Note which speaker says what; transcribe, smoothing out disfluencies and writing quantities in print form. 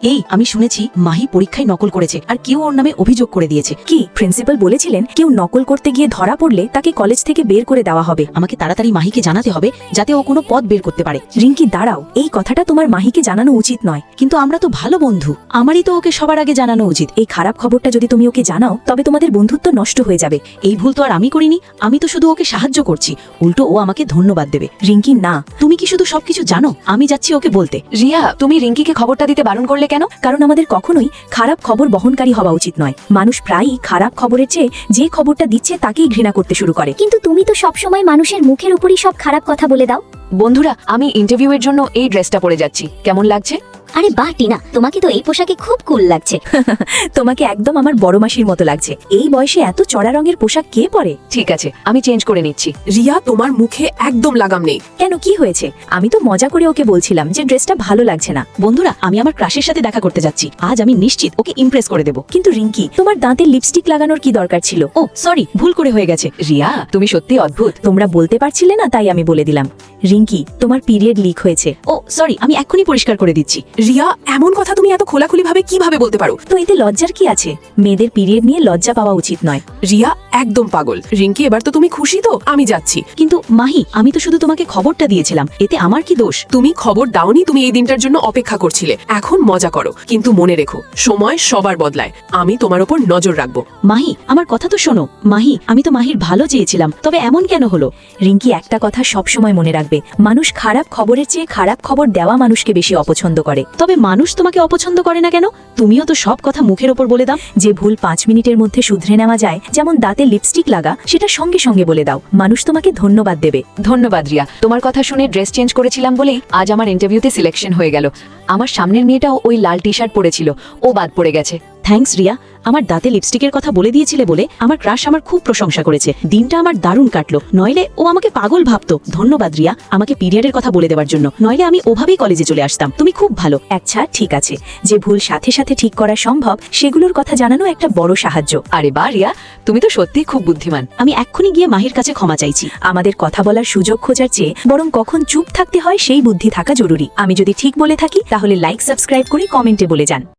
Speaker 1: এই আমি শুনেছি মাহি পরীক্ষায় নকল করেছে আর কেউ ওর নামে অভিযোগ করে দিয়েছে।
Speaker 2: কি প্রিন্সিপাল বলেছিলেন কেউ নকল করতে গিয়ে ধরা পড়লে তাকে কলেজ থেকে বের করে দেওয়া হবে।
Speaker 1: আমাকে তাড়াতাড়ি মাহিকে জানাতে হবে যাতে ও কোনো পথ বের করতে পারে।
Speaker 2: রিঙ্কি দাঁড়াও, এই কথাটা তোমার মাহিকে জানানো উচিত নয়।
Speaker 1: কিন্তু আমরা তো ভালো বন্ধু, আমারই তো ওকে সবার আগে জানানো উচিত।
Speaker 2: এই খারাপ খবরটা যদি তুমি ওকে জানাও তবে তোমাদের বন্ধুত্ব নষ্ট হয়ে যাবে।
Speaker 1: এই ভুল তো আর আমি করিনি, আমি তো শুধু ওকে সাহায্য করছি, উল্টো ও আমাকে ধন্যবাদ দেবে।
Speaker 2: রিঙ্কি না,
Speaker 1: তুমি কি শুধু সবকিছু জানো? আমি যাচ্ছি ওকে বলতে।
Speaker 3: রিয়া, তুমি রিঙ্কিকে খবরটা দিতে বারণ করলে কেন?
Speaker 2: কারণ আমাদের কখনোই খারাপ খবর বহনকারী হওয়া উচিত নয়। মানুষ প্রায়ই খারাপ খবরের চেয়ে যে খবরটা দিচ্ছে তাকেই ঘৃণা করতে শুরু করে।
Speaker 4: কিন্তু তুমি তো সবসময় মানুষের মুখের উপরই সব খারাপ কথা বলে দাও।
Speaker 3: বন্ধুরা, আমি ইন্টারভিউয়ের জন্য এই ড্রেসটা পরে যাচ্ছি, কেমন লাগছে?
Speaker 4: আরে বাহ টিনা, তোমাকে তো এই পোশাকে খুব কুল লাগছে।
Speaker 2: তোমাকে একদম আমার বড় মাসির মতো লাগছে। এই বয়সে এত চড়া রঙের পোশাক কে পরে?
Speaker 3: ঠিক আছে, আমি চেঞ্জ করে নিচ্ছি।
Speaker 5: রিয়া, তোমার মুখে একদম লাগাম নেই।
Speaker 2: কেন, কি হয়েছে? আমি তো মজা করে ওকে বলছিলাম যে ড্রেসটা ভালো লাগছে না।
Speaker 1: বন্ধুরা, আমি আমার ক্রাশের সাথে দেখা করতে যাচ্ছি। আজ আমি নিশ্চিত ওকে ইমপ্রেস করে দেব।
Speaker 2: কিন্তু রিঙ্কি, তোমার দাঁতে লিপস্টিক লাগানোর কি দরকার ছিল?
Speaker 1: ও সরি, ভুল করে হয়ে গেছে।
Speaker 3: রিয়া, তুমি সত্যি অদ্ভুত।
Speaker 2: তোমরা বলতে পারছিলে না তাই আমি বলে দিলাম। রিঙ্কি, তোমার পিরিয়ড লিক হয়েছে।
Speaker 1: ও সরি, আমি এক্ষুনি পরিষ্কার করে দিচ্ছি।
Speaker 5: রিয়া, এমন কথা তুমি এত খোলাখুলি ভাবে কিভাবে বলতে পারো?
Speaker 2: তো এতে লজ্জার কি আছে? মেয়েদের পিরিয়ড নিয়ে লজ্জা পাওয়া উচিত নয়।
Speaker 5: রিয়া একদম পাগল। রিঙ্কি, এবার তো তুমি খুশি তো? আমি যাচ্ছি।
Speaker 1: কিন্তু মাহি, আমি তো শুধু তোমাকে খবরটা দিয়েছিলাম, এতে আমার কি দোষ?
Speaker 5: তুমি খবর দাওনি, তুমি এই দিনটার জন্য অপেক্ষা করছিলে। এখন মজা করো, কিন্তু মনে রেখো সময় সবার বদলায়। আমি তোমার উপর নজর রাখবো।
Speaker 1: মাহি, আমার কথা তো শোনো। মাহি, আমি তো মাহির ভালো চেয়েছিলাম, তবে এমন কেন হলো?
Speaker 2: রিঙ্কি, একটা কথা সবসময় মনে রাখবে, মানুষ খারাপ খবরের চেয়ে খারাপ খবর দেওয়া মানুষকে বেশি অপছন্দ করে।
Speaker 1: তবে মানুষ তোমাকে অপছন্দ করে না কেন? তুমিও তো সব কথা মুখের ওপর বলে দাও।
Speaker 2: যে ভুল 5 মিনিটের মধ্যে শুধরে নেওয়া যায়, যেমন দাঁতে লিপস্টিক লাগা, সেটা সঙ্গে সঙ্গে বলে দাও। মানুষ তোমাকে ধন্যবাদ দেবে।
Speaker 3: ধন্যবাদ রিয়া, তোমার কথা শুনে ড্রেস চেঞ্জ করেছিলাম বলেই আজ আমার ইন্টারভিউতে সিলেকশন হয়ে গেল। আমার সামনের মেয়েটাও ওই লাল টি শার্ট পরেছিল, ও বাদ পড়ে গেছে।
Speaker 1: থ্যাঙ্কস রিয়া, আমার দাঁতে লিপস্টিকের কথা বলে দিয়েছিলে বলে আমার ক্রাশ আমার খুব প্রশংসা করেছে। দিনটা আমার দারুণ কাটলো, নইলে ও আমাকে পাগল ভাবতো। ধন্যবাদ রিয়া, আমাকে পিরিয়ডের কথা বলে দেওয়ার জন্য, নইলে আমি ওভাবেই কলেজে চলে আসতাম। তুমি খুব ভালো।
Speaker 2: আচ্ছা ঠিক আছে, যে ভুল সাথে সাথে ঠিক করা সম্ভব সেগুলোর কথা জানানো একটা বড় সাহায্য।
Speaker 3: আরে বা রিয়া, তুমি তো সত্যিই খুব বুদ্ধিমান।
Speaker 1: আমি এক্ষুনি গিয়ে মাহির কাছে ক্ষমা চাইছি।
Speaker 2: আমাদের কথা বলার সুযোগ খোঁজার চেয়ে বরং কখন চুপ থাকতে হয় সেই বুদ্ধি থাকা জরুরি। আমি যদি ঠিক বলে থাকি তাহলে লাইক সাবস্ক্রাইব করে কমেন্টে বলে যান।